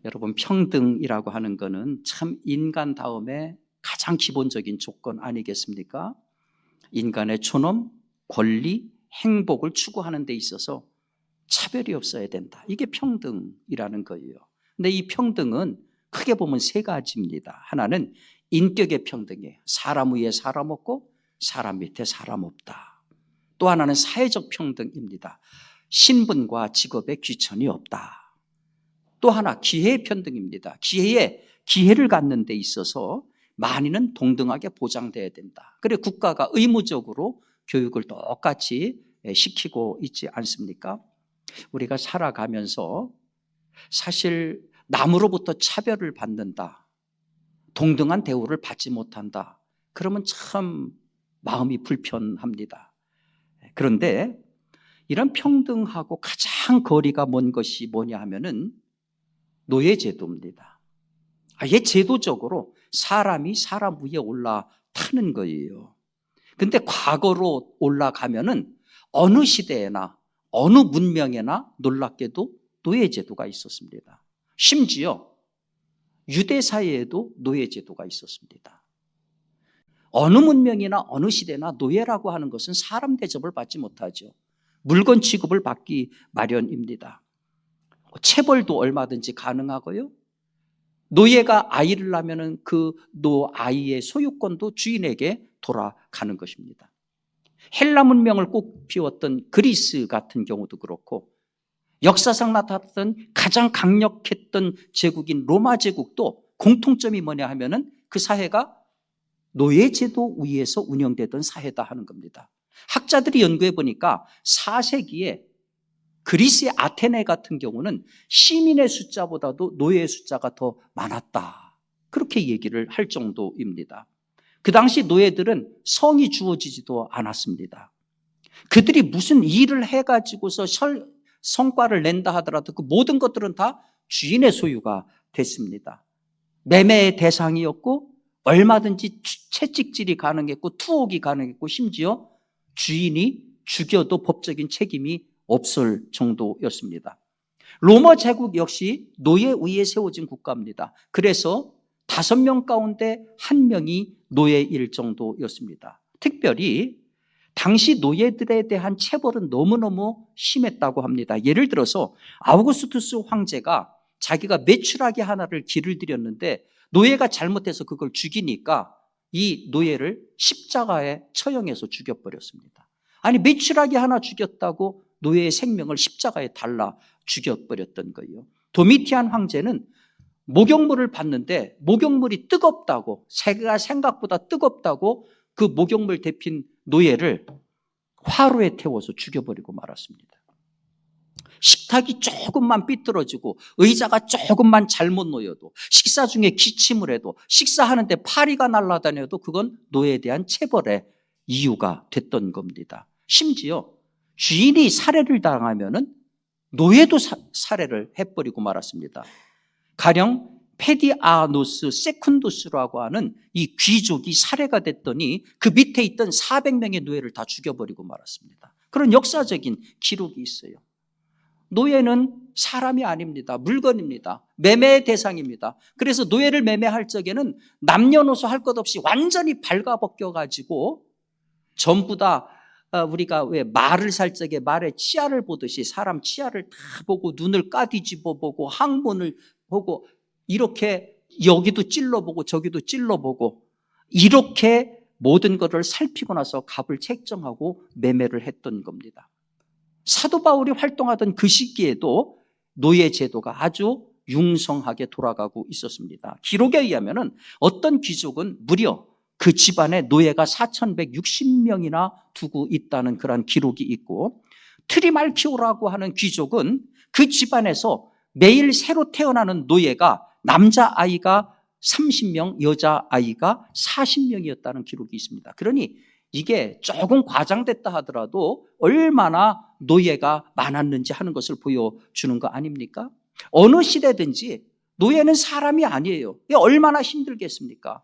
여러분, 평등이라고 하는 거는 참 인간 다음에 가장 기본적인 조건 아니겠습니까? 인간의 존엄, 권리, 행복을 추구하는 데 있어서 차별이 없어야 된다. 이게 평등이라는 거예요. 근데 이 평등은 크게 보면 세 가지입니다. 하나는 인격의 평등이에요. 사람 위에 사람 없고 사람 밑에 사람 없다. 또 하나는 사회적 평등입니다. 신분과 직업에 귀천이 없다. 또 하나 기회의 평등입니다. 기회를 갖는 데 있어서 만인은 동등하게 보장돼야 된다. 그래 국가가 의무적으로 교육을 똑같이 시키고 있지 않습니까? 우리가 살아가면서 사실 남으로부터 차별을 받는다, 동등한 대우를 받지 못한다, 그러면 참 마음이 불편합니다. 그런데 이런 평등하고 가장 거리가 먼 것이 뭐냐 하면은 노예제도입니다. 아예 제도적으로 사람이 사람 위에 올라타는 거예요. 근데 과거로 올라가면은 어느 시대에나 어느 문명에나 놀랍게도 노예제도가 있었습니다. 심지어 유대사회에도 노예제도가 있었습니다. 어느 문명이나 어느 시대나 노예라고 하는 것은 사람 대접을 받지 못하죠. 물건 취급을 받기 마련입니다. 체벌도 얼마든지 가능하고요. 노예가 아이를 낳으면 그 아이의 소유권도 주인에게 돌아가는 것입니다. 헬라 문명을 꽃피웠던 그리스 같은 경우도 그렇고 역사상 나타났던 가장 강력했던 제국인 로마 제국도 공통점이 뭐냐 하면은 그 사회가 노예제도 위에서 운영되던 사회다 하는 겁니다. 학자들이 연구해 보니까 4세기에 그리스의 아테네 같은 경우는 시민의 숫자보다도 노예의 숫자가 더 많았다. 그렇게 얘기를 할 정도입니다. 그 당시 노예들은 성이 주어지지도 않았습니다. 그들이 무슨 일을 해가지고서 성과를 낸다 하더라도 그 모든 것들은 다 주인의 소유가 됐습니다. 매매의 대상이었고 얼마든지 채찍질이 가능했고 투옥이 가능했고 심지어 주인이 죽여도 법적인 책임이 없을 정도였습니다. 로마 제국 역시 노예 위에 세워진 국가입니다. 그래서 5명 가운데 1명이 노예일 정도였습니다. 특별히 당시 노예들에 대한 체벌은 너무너무 심했다고 합니다. 예를 들어서 아우구스투스 황제가 자기가 메추라기 하나를 길을 들였는데 노예가 잘못해서 그걸 죽이니까 이 노예를 십자가에 처형해서 죽여버렸습니다. 아니 메추라기 하나 죽였다고 노예의 생명을 십자가에 달라 죽여버렸던 거예요. 도미티안 황제는 목욕물을 봤는데 목욕물이 뜨겁다고, 새가 생각보다 뜨겁다고 그 목욕물 데핀 노예를 화로에 태워서 죽여버리고 말았습니다. 식탁이 조금만 삐뚤어지고 의자가 조금만 잘못 놓여도 식사 중에 기침을 해도 식사하는데 파리가 날아다녀도 그건 노예에 대한 체벌의 이유가 됐던 겁니다. 심지어 주인이 살해를 당하면은 노예도 살해를 해버리고 말았습니다. 가령 페디아노스 세쿤두스라고 하는 이 귀족이 살해가 됐더니 그 밑에 있던 400명의 노예를 다 죽여버리고 말았습니다. 그런 역사적인 기록이 있어요. 노예는 사람이 아닙니다. 물건입니다. 매매의 대상입니다. 그래서 노예를 매매할 적에는 남녀노소 할 것 없이 완전히 발가벗겨가지고 전부 다 우리가 왜 말을 살 적에 말의 치아를 보듯이 사람 치아를 다 보고 눈을 까뒤집어 보고 항문을 보고 이렇게 여기도 찔러보고 저기도 찔러보고 이렇게 모든 것을 살피고 나서 값을 책정하고 매매를 했던 겁니다. 사도 바울이 활동하던 그 시기에도 노예 제도가 아주 융성하게 돌아가고 있었습니다. 기록에 의하면 어떤 귀족은 무려 그 집안에 노예가 4,160명이나 두고 있다는 그런 기록이 있고, 트리말키오라고 하는 귀족은 그 집안에서 매일 새로 태어나는 노예가 남자아이가 30명, 여자아이가 40명이었다는 기록이 있습니다. 그러니 이게 조금 과장됐다 하더라도 얼마나 노예가 많았는지 하는 것을 보여주는 거 아닙니까? 어느 시대든지 노예는 사람이 아니에요. 얼마나 힘들겠습니까?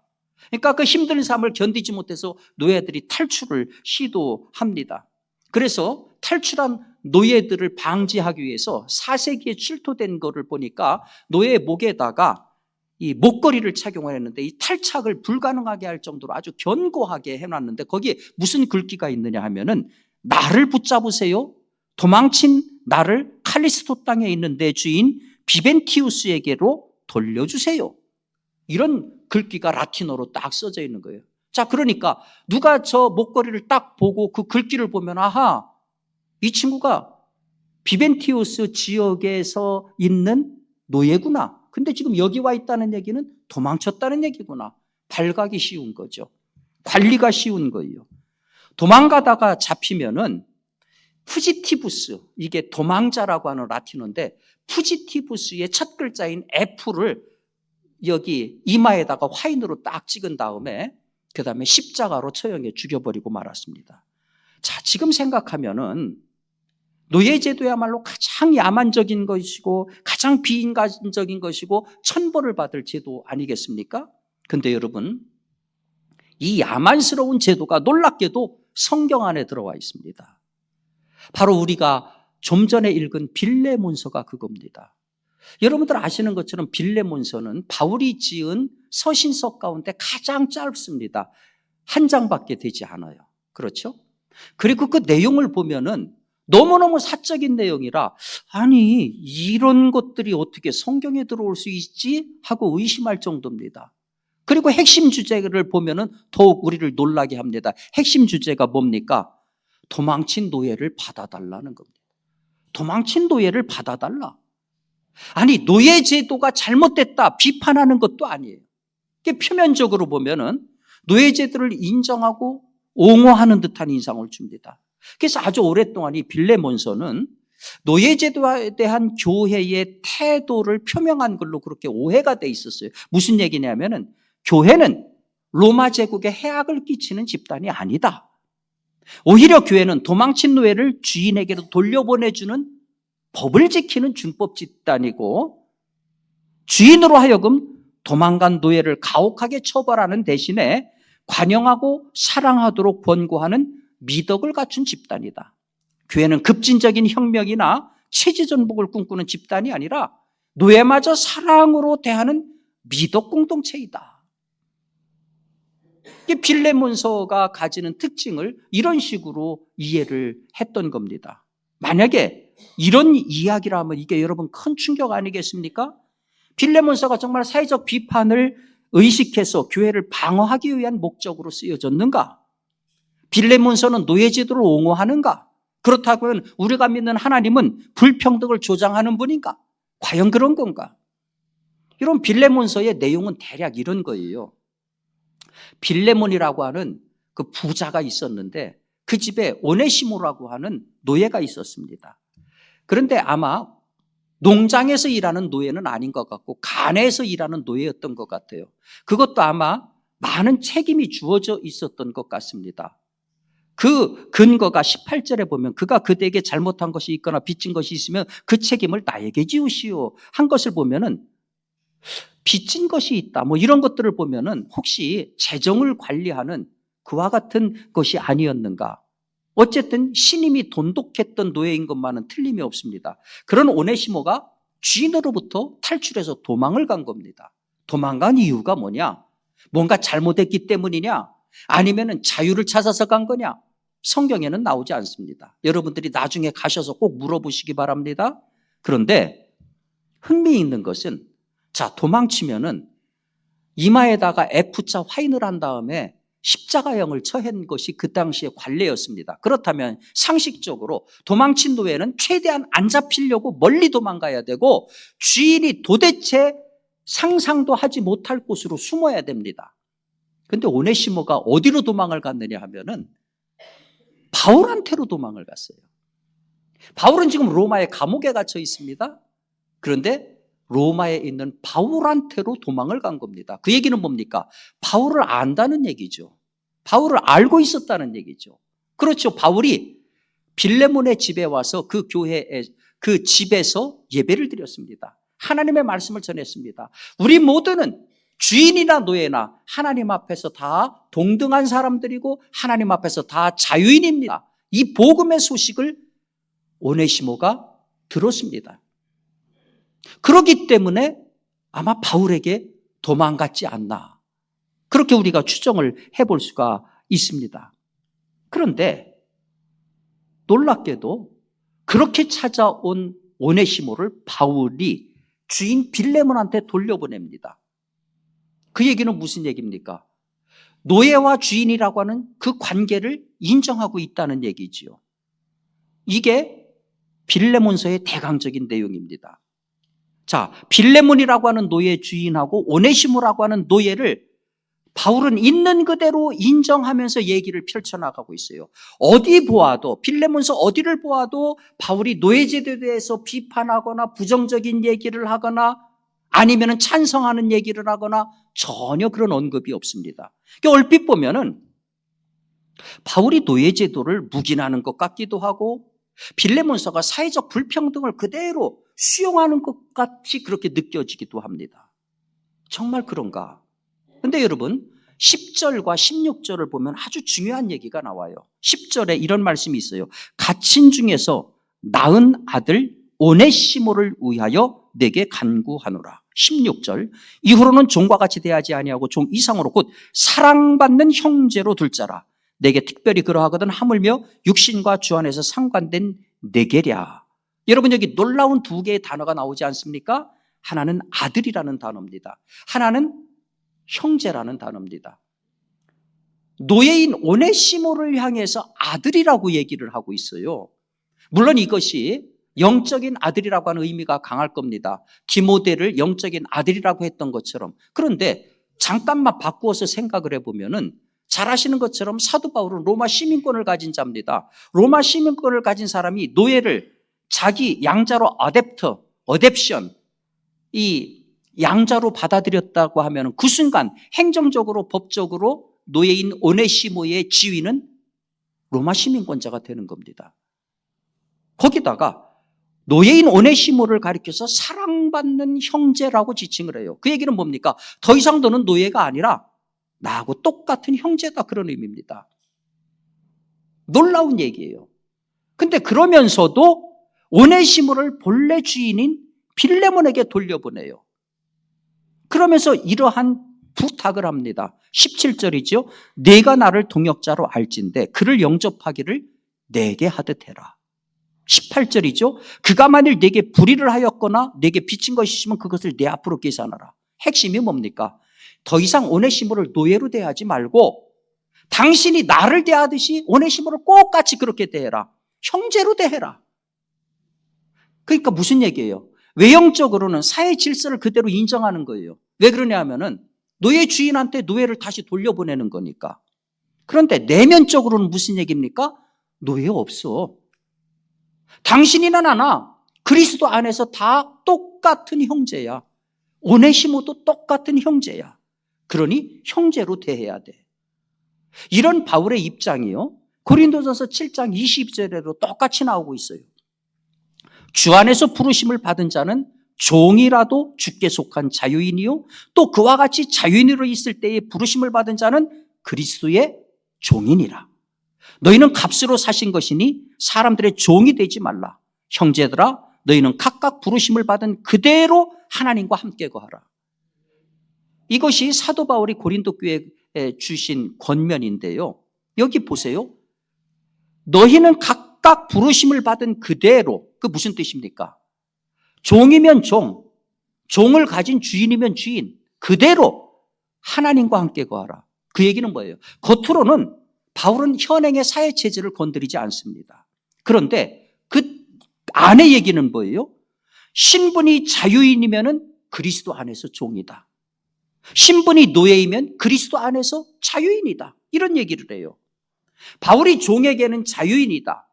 그러니까 그 힘든 삶을 견디지 못해서 노예들이 탈출을 시도합니다. 그래서 탈출한 노예들을 방지하기 위해서 4세기에 출토된 거를 보니까 노예 목에다가 이 목걸이를 착용했는데 이 탈착을 불가능하게 할 정도로 아주 견고하게 해놨는데 거기에 무슨 글귀가 있느냐 하면은 나를 붙잡으세요. 도망친 나를 칼리스토 땅에 있는 내 주인 비벤티우스에게로 돌려주세요. 이런 글귀가 라틴어로 딱 써져 있는 거예요. 자, 그러니까 누가 저 목걸이를 딱 보고 그 글귀를 보면 아하, 이 친구가 비벤티우스 지역에서 있는 노예구나. 근데 지금 여기 와 있다는 얘기는 도망쳤다는 얘기구나. 발각이 쉬운 거죠. 관리가 쉬운 거예요. 도망가다가 잡히면은 푸지티부스, 이게 도망자라고 하는 라틴어인데 푸지티부스의 첫 글자인 F를 여기 이마에다가 화인으로 딱 찍은 다음에 그 다음에 십자가로 처형해 죽여버리고 말았습니다. 자, 지금 생각하면은 노예제도야말로 가장 야만적인 것이고 가장 비인간적인 것이고 천벌을 받을 제도 아니겠습니까? 근데 여러분, 이 야만스러운 제도가 놀랍게도 성경 안에 들어와 있습니다. 바로 우리가 좀 전에 읽은 빌레몬서가 그겁니다. 여러분들 아시는 것처럼 빌레몬서는 바울이 지은 서신서 가운데 가장 짧습니다. 한 장밖에 되지 않아요. 그렇죠? 그리고 그 내용을 보면은 너무너무 사적인 내용이라 아니 이런 것들이 어떻게 성경에 들어올 수 있지? 하고 의심할 정도입니다. 그리고 핵심 주제를 보면은 더욱 우리를 놀라게 합니다. 핵심 주제가 뭡니까? 도망친 노예를 받아달라는 겁니다. 도망친 노예를 받아달라. 아니 노예 제도가 잘못됐다 비판하는 것도 아니에요. 표면적으로 보면은 노예 제도를 인정하고 옹호하는 듯한 인상을 줍니다. 그래서 아주 오랫동안 이 빌레몬서는 노예 제도에 대한 교회의 태도를 표명한 걸로 그렇게 오해가 돼 있었어요. 무슨 얘기냐면은 교회는 로마 제국에 해악을 끼치는 집단이 아니다. 오히려 교회는 도망친 노예를 주인에게로 돌려보내주는 법을 지키는 준법 집단이고 주인으로 하여금 도망간 노예를 가혹하게 처벌하는 대신에 관용하고 사랑하도록 권고하는 미덕을 갖춘 집단이다. 교회는 급진적인 혁명이나 체제전복을 꿈꾸는 집단이 아니라 노예마저 사랑으로 대하는 미덕 공동체이다. 이게 빌레몬서가 가지는 특징을 이런 식으로 이해를 했던 겁니다. 만약에 이런 이야기를 하면 이게 여러분 큰 충격 아니겠습니까? 빌레몬서가 정말 사회적 비판을 의식해서 교회를 방어하기 위한 목적으로 쓰여졌는가? 빌레몬서는 노예제도를 옹호하는가? 그렇다면 우리가 믿는 하나님은 불평등을 조장하는 분인가? 과연 그런 건가? 이런 빌레몬서의 내용은 대략 이런 거예요. 빌레몬이라고 하는 그 부자가 있었는데 그 집에 오네시모라고 하는 노예가 있었습니다. 그런데 아마 농장에서 일하는 노예는 아닌 것 같고 간에서 일하는 노예였던 것 같아요. 그것도 아마 많은 책임이 주어져 있었던 것 같습니다. 그 근거가 18절에 보면 그가 그대에게 잘못한 것이 있거나 빚진 것이 있으면 그 책임을 나에게 지우시오 한 것을 보면은 빚진 것이 있다 뭐 이런 것들을 보면은 혹시 재정을 관리하는 그와 같은 것이 아니었는가. 어쨌든 신임이 돈독했던 노예인 것만은 틀림이 없습니다. 그런 오네시모가 주인으로부터 탈출해서 도망을 간 겁니다. 도망간 이유가 뭐냐? 뭔가 잘못했기 때문이냐? 아니면은 자유를 찾아서 간 거냐? 성경에는 나오지 않습니다. 여러분들이 나중에 가셔서 꼭 물어보시기 바랍니다. 그런데 흥미있는 것은 자, 도망치면은 이마에다가 F자 화인을 한 다음에 십자가형을 처한 것이 그 당시의 관례였습니다. 그렇다면 상식적으로 도망친 노예는 최대한 안 잡히려고 멀리 도망가야 되고 주인이 도대체 상상도 하지 못할 곳으로 숨어야 됩니다. 그런데 오네시모가 어디로 도망을 갔느냐 하면은 바울한테로 도망을 갔어요. 바울은 지금 로마의 감옥에 갇혀 있습니다. 그런데 로마에 있는 바울한테로 도망을 간 겁니다. 그 얘기는 뭡니까? 바울을 안다는 얘기죠. 바울을 알고 있었다는 얘기죠. 그렇죠. 바울이 빌레몬의 집에 와서 그 교회에 그 집에서 예배를 드렸습니다. 하나님의 말씀을 전했습니다. 우리 모두는 주인이나 노예나 하나님 앞에서 다 동등한 사람들이고 하나님 앞에서 다 자유인입니다. 이 복음의 소식을 오네시모가 들었습니다. 그렇기 때문에 아마 바울에게 도망갔지 않나. 그렇게 우리가 추정을 해볼 수가 있습니다. 그런데 놀랍게도 그렇게 찾아온 오네시모를 바울이 주인 빌레몬한테 돌려보냅니다. 그 얘기는 무슨 얘기입니까? 노예와 주인이라고 하는 그 관계를 인정하고 있다는 얘기지요. 이게 빌레몬서의 대강적인 내용입니다. 자, 빌레몬이라고 하는 노예 주인하고 오네시모라고 하는 노예를 바울은 있는 그대로 인정하면서 얘기를 펼쳐나가고 있어요. 어디 보아도, 빌레몬서 어디를 보아도 바울이 노예제도에 대해서 비판하거나 부정적인 얘기를 하거나 아니면 찬성하는 얘기를 하거나 전혀 그런 언급이 없습니다. 얼핏 보면은 바울이 노예제도를 묵인하는 것 같기도 하고 빌레몬서가 사회적 불평등을 그대로 수용하는 것 같이 그렇게 느껴지기도 합니다. 정말 그런가? 근데 여러분 10절과 16절을 보면 아주 중요한 얘기가 나와요. 10절에 이런 말씀이 있어요. 갇힌 중에서 낳은 아들 오네시모를 위하여 내게 간구하노라. 16절 이후로는 종과 같이 대하지 아니하고 종 이상으로 곧 사랑받는 형제로 둘 자라. 내게 특별히 그러하거든 하물며 육신과 주 안에서 상관된 내게랴. 여러분 여기 놀라운 두 개의 단어가 나오지 않습니까? 하나는 아들이라는 단어입니다. 하나는 형제라는 단어입니다. 노예인 오네시모를 향해서 아들이라고 얘기를 하고 있어요. 물론 이것이 영적인 아들이라고 하는 의미가 강할 겁니다. 디모데를 영적인 아들이라고 했던 것처럼. 그런데 잠깐만 바꾸어서 생각을 해보면은 잘 아시는 것처럼 사도 바울은 로마 시민권을 가진 자입니다. 로마 시민권을 가진 사람이 노예를 자기 양자로 어댑션, 이 양자로 받아들였다고 하면 그 순간 행정적으로 법적으로 노예인 오네시모의 지위는 로마 시민권자가 되는 겁니다. 거기다가 노예인 오네시모를 가리켜서 사랑받는 형제라고 지칭을 해요. 그 얘기는 뭡니까? 더 이상 너는 노예가 아니라 나하고 똑같은 형제다, 그런 의미입니다. 놀라운 얘기예요. 근데 그러면서도 오네시모를 본래 주인인 빌레몬에게 돌려보내요. 그러면서 이러한 부탁을 합니다. 17절이죠. 네가 나를 동역자로 알진대 그를 영접하기를 내게 하듯 해라. 18절이죠. 그가 만일 내게 불의를 하였거나 내게 빚진 것이 있으면 그것을 내 앞으로 계산하라. 핵심이 뭡니까? 더 이상 오네시모를 노예로 대하지 말고 당신이 나를 대하듯이 오네시모를 꼭 같이 그렇게 대해라. 형제로 대해라. 그러니까 무슨 얘기예요? 외형적으로는 사회 질서를 그대로 인정하는 거예요. 왜 그러냐 하면은 노예 주인한테 노예를 다시 돌려보내는 거니까. 그런데 내면적으로는 무슨 얘기입니까? 노예 없어. 당신이나 나나 그리스도 안에서 다 똑같은 형제야. 오네시모도 똑같은 형제야. 그러니 형제로 대해야 돼. 이런 바울의 입장이요, 고린도전서 7장 22절에도 똑같이 나오고 있어요. 주 안에서 부르심을 받은 자는 종이라도 주께 속한 자유인이요 또 그와 같이 자유인으로 있을 때에 부르심을 받은 자는 그리스도의 종이니라. 너희는 값으로 사신 것이니 사람들의 종이 되지 말라. 형제들아 너희는 각각 부르심을 받은 그대로 하나님과 함께 거하라. 이것이 사도 바울이 고린도 교회에 주신 권면인데요. 여기 보세요. 너희는 각각 부르심을 받은 그대로, 그 무슨 뜻입니까? 종이면 종, 종을 가진 주인이면 주인, 그대로 하나님과 함께 거하라. 그 얘기는 뭐예요? 겉으로는 바울은 현행의 사회체제를 건드리지 않습니다. 그런데 그 안의 얘기는 뭐예요? 신분이 자유인이면 그리스도 안에서 종이다. 신분이 노예이면 그리스도 안에서 자유인이다. 이런 얘기를 해요. 바울이 종에게는 자유인이다,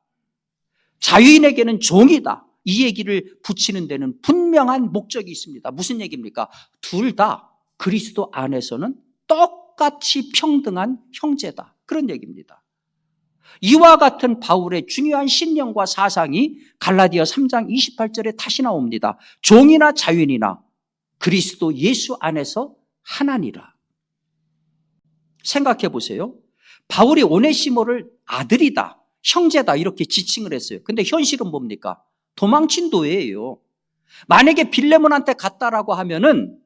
자유인에게는 종이다, 이 얘기를 붙이는 데는 분명한 목적이 있습니다. 무슨 얘기입니까? 둘 다 그리스도 안에서는 똑같이 평등한 형제다, 그런 얘기입니다. 이와 같은 바울의 중요한 신념과 사상이 갈라디아 3장 28절에 다시 나옵니다. 종이나 자유인이나 그리스도 예수 안에서 하나니라. 생각해 보세요. 바울이 오네시모를 아들이다, 형제다 이렇게 지칭을 했어요. 근데 현실은 뭡니까? 도망친 노예예요. 만약에 빌레몬한테 갔다라고 하면은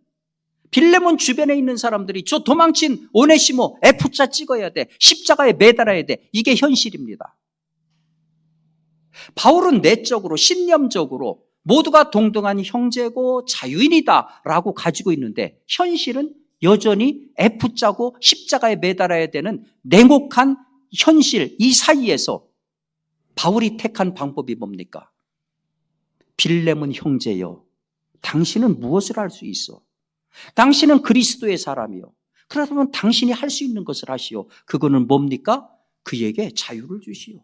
빌레몬 주변에 있는 사람들이 저 도망친 오네시모 F자 찍어야 돼. 십자가에 매달아야 돼. 이게 현실입니다. 바울은 내적으로 신념적으로 모두가 동등한 형제고 자유인이다라고 가지고 있는데 현실은 여전히 F자고 십자가에 매달아야 되는 냉혹한 현실 이 사이에서 바울이 택한 방법이 뭡니까? 빌레몬 형제여, 당신은 무엇을 할 수 있어? 당신은 그리스도의 사람이요. 그렇다면 당신이 할 수 있는 것을 하시오. 그거는 뭡니까? 그에게 자유를 주시오.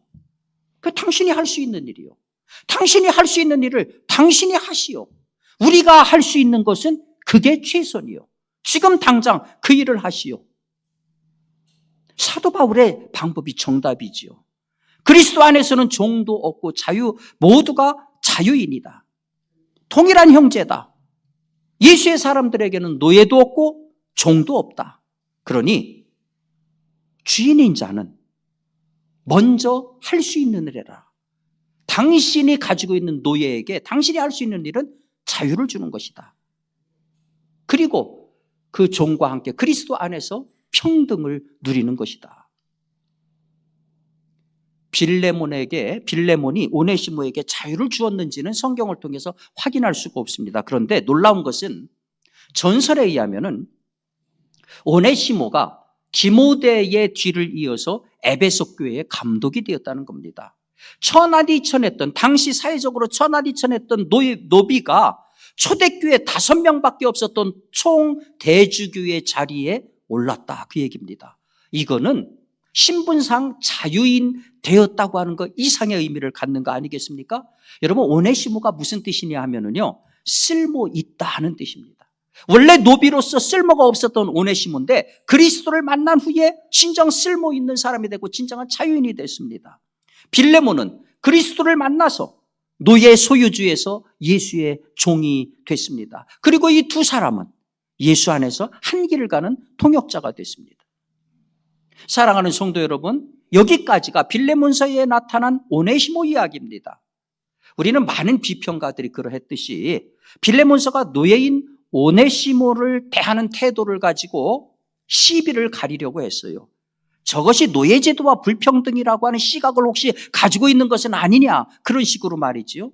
그 당신이 할 수 있는 일이요. 당신이 할 수 있는 일을 당신이 하시오. 우리가 할 수 있는 것은 그게 최선이요. 지금 당장 그 일을 하시오. 사도 바울의 방법이 정답이지요. 그리스도 안에서는 종도 없고 자유, 모두가 자유인이다. 동일한 형제다. 예수의 사람들에게는 노예도 없고 종도 없다. 그러니 주인인 자는 먼저 할 수 있는 일 해라. 당신이 가지고 있는 노예에게 당신이 할 수 있는 일은 자유를 주는 것이다. 그리고 그 종과 함께 그리스도 안에서 평등을 누리는 것이다. 빌레몬이 오네시모에게 자유를 주었는지는 성경을 통해서 확인할 수가 없습니다. 그런데 놀라운 것은 전설에 의하면은 오네시모가 디모데의 뒤를 이어서 에베소 교회의 감독이 되었다는 겁니다. 천하디천했던 당시 사회적으로 천하디천했던 노비가 초대교회 5명밖에 없었던 총 대주교의 자리에 올랐다 그 얘기입니다. 이거는 신분상 자유인 되었다고 하는 것 이상의 의미를 갖는 거 아니겠습니까? 여러분 오네시모가 무슨 뜻이냐 하면은요 쓸모 있다 하는 뜻입니다. 원래 노비로서 쓸모가 없었던 오네시모인데 그리스도를 만난 후에 진정 쓸모 있는 사람이 되고 진정한 자유인이 됐습니다. 빌레몬은 그리스도를 만나서 노예 소유주에서 예수의 종이 됐습니다. 그리고 이 두 사람은 예수 안에서 한 길을 가는 통역자가 됐습니다. 사랑하는 성도 여러분, 여기까지가 빌레몬서에 나타난 오네시모 이야기입니다. 우리는 많은 비평가들이 그러했듯이 빌레몬서가 노예인 오네시모를 대하는 태도를 가지고 시비를 가리려고 했어요. 저것이 노예제도와 불평등이라고 하는 시각을 혹시 가지고 있는 것은 아니냐 그런 식으로 말이지요.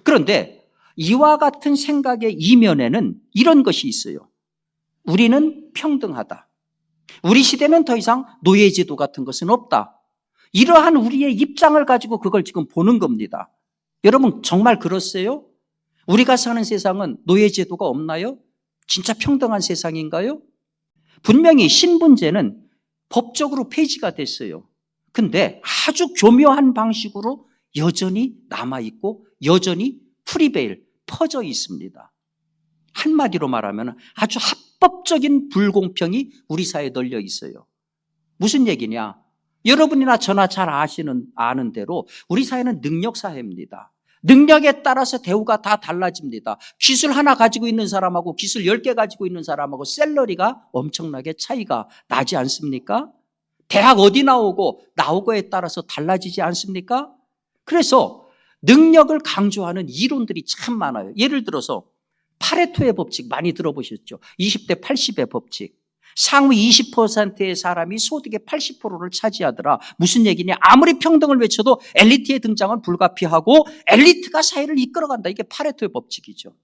그런데 이와 같은 생각의 이면에는 이런 것이 있어요. 우리는 평등하다. 우리 시대는 더 이상 노예제도 같은 것은 없다. 이러한 우리의 입장을 가지고 그걸 지금 보는 겁니다. 여러분 정말 그렇어요? 우리가 사는 세상은 노예제도가 없나요? 진짜 평등한 세상인가요? 분명히 신분제는 법적으로 폐지가 됐어요. 근데 아주 교묘한 방식으로 여전히 남아있고 여전히 프리베일, 퍼져 있습니다. 한마디로 말하면 아주 합법적인 불공평이 우리 사회에 널려 있어요. 무슨 얘기냐? 여러분이나 저나 잘 아는 대로 우리 사회는 능력사회입니다. 능력에 따라서 대우가 다 달라집니다. 기술 하나 가지고 있는 사람하고 기술 10개 가지고 있는 사람하고 샐러리가 엄청나게 차이가 나지 않습니까? 대학 어디 나오고에 따라서 달라지지 않습니까? 그래서 능력을 강조하는 이론들이 참 많아요. 예를 들어서 파레토의 법칙 많이 들어보셨죠? 20대 80의 법칙. 상위 20%의 사람이 소득의 80%를 차지하더라. 무슨 얘기냐? 아무리 평등을 외쳐도 엘리트의 등장은 불가피하고 엘리트가 사회를 이끌어간다. 이게 파레토의 법칙이죠.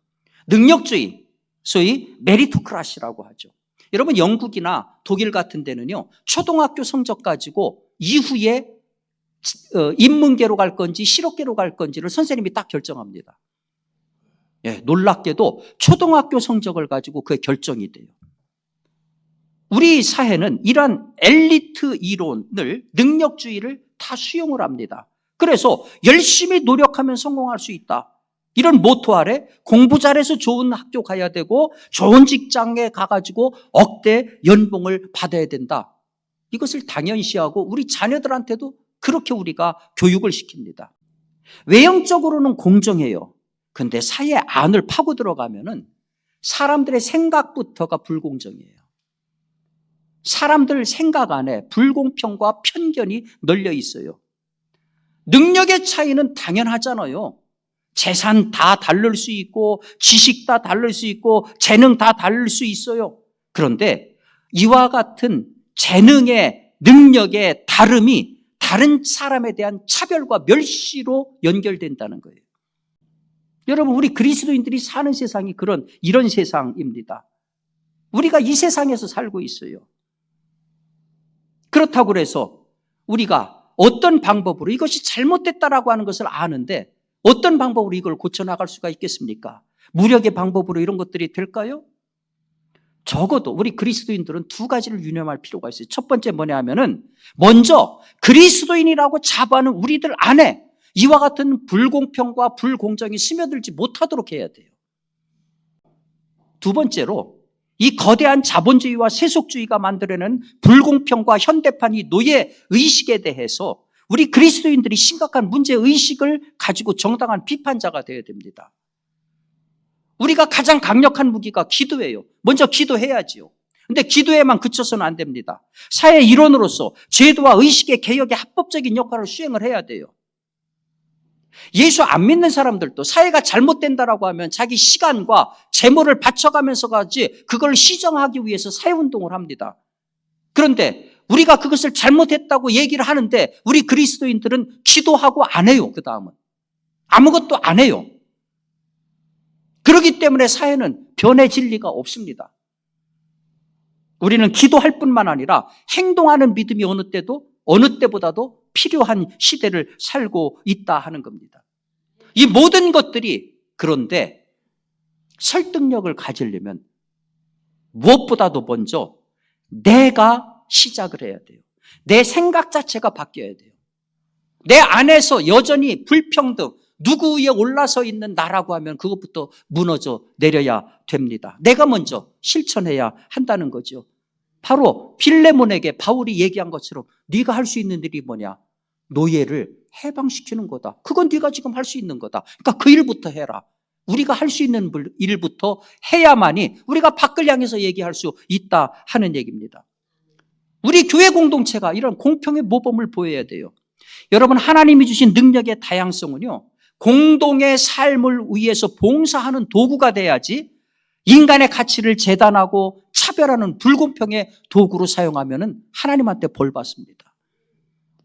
능력주의, 소위 메리토크라시라고 하죠. 여러분 영국이나 독일 같은 데는요. 초등학교 성적 가지고 이후에 인문계로 갈 건지 실업계로 갈 건지를 선생님이 딱 결정합니다. 예, 놀랍게도 초등학교 성적을 가지고 그게 결정이 돼요. 우리 사회는 이러한 엘리트 이론을 능력주의를 다 수용을 합니다. 그래서 열심히 노력하면 성공할 수 있다. 이런 모토 아래 공부 잘해서 좋은 학교 가야 되고 좋은 직장에 가가지고 억대 연봉을 받아야 된다. 이것을 당연시하고 우리 자녀들한테도 그렇게 우리가 교육을 시킵니다. 외형적으로는 공정해요. 근데 사회 안을 파고 들어가면은 사람들의 생각부터가 불공정해요. 사람들 생각 안에 불공평과 편견이 널려 있어요. 능력의 차이는 당연하잖아요. 재산 다 다를 수 있고 지식 다 다를 수 있고 재능 다 다를 수 있어요. 그런데 이와 같은 재능의 능력의 다름이 다른 사람에 대한 차별과 멸시로 연결된다는 거예요. 여러분, 우리 그리스도인들이 사는 세상이 이런 세상입니다. 우리가 이 세상에서 살고 있어요. 그렇다고 해서 우리가 어떤 방법으로 이것이 잘못됐다라고 하는 것을 아는데 어떤 방법으로 이걸 고쳐나갈 수가 있겠습니까? 무력의 방법으로 이런 것들이 될까요? 적어도 우리 그리스도인들은 두 가지를 유념할 필요가 있어요. 첫 번째 뭐냐 하면은 먼저 그리스도인이라고 자부하는 우리들 안에 이와 같은 불공평과 불공정이 스며들지 못하도록 해야 돼요. 두 번째로 이 거대한 자본주의와 세속주의가 만들어내는 불공평과 현대판 이 노예의식에 대해서 우리 그리스도인들이 심각한 문제의식을 가지고 정당한 비판자가 되어야 됩니다. 우리가 가장 강력한 무기가 기도예요. 먼저 기도해야지요. 근데 기도에만 그쳐서는 안 됩니다. 사회 일원으로서 제도와 의식의 개혁에 합법적인 역할을 수행을 해야 돼요. 예수 안 믿는 사람들도 사회가 잘못된다라고 하면 자기 시간과 재물을 바쳐가면서까지 그걸 시정하기 위해서 사회운동을 합니다. 그런데 우리가 그것을 잘못했다고 얘기를 하는데 우리 그리스도인들은 기도하고 안 해요. 그 다음은 아무것도 안 해요. 그렇기 때문에 사회는 변해질 리가 없습니다. 우리는 기도할 뿐만 아니라 행동하는 믿음이 어느 때보다도 필요한 시대를 살고 있다 하는 겁니다. 이 모든 것들이 그런데 설득력을 가지려면 무엇보다도 먼저 내가 시작을 해야 돼요. 내 생각 자체가 바뀌어야 돼요. 내 안에서 여전히 불평등, 누구 위에 올라서 있는 나라고 하면 그것부터 무너져 내려야 됩니다. 내가 먼저 실천해야 한다는 거죠. 바로 빌레몬에게 바울이 얘기한 것처럼 네가 할 수 있는 일이 뭐냐? 노예를 해방시키는 거다. 그건 네가 지금 할 수 있는 거다. 그러니까 그 일부터 해라. 우리가 할 수 있는 일부터 해야만이 우리가 밖을 향해서 얘기할 수 있다 하는 얘기입니다. 우리 교회 공동체가 이런 공평의 모범을 보여야 돼요. 여러분, 하나님이 주신 능력의 다양성은요, 공동의 삶을 위해서 봉사하는 도구가 돼야지 인간의 가치를 재단하고 차별하는 불공평의 도구로 사용하면 하나님한테 벌 받습니다.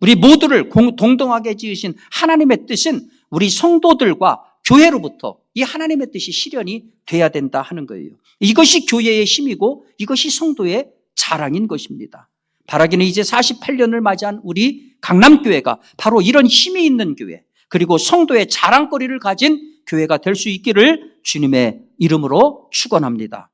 우리 모두를 동등하게 지으신 하나님의 뜻은 우리 성도들과 교회로부터 이 하나님의 뜻이 실현이 돼야 된다 하는 거예요. 이것이 교회의 힘이고 이것이 성도의 자랑인 것입니다. 바라기는 이제 48년을 맞이한 우리 강남교회가 바로 이런 힘이 있는 교회, 그리고 성도의 자랑거리를 가진 교회가 될 수 있기를 주님의 이름으로 축원합니다.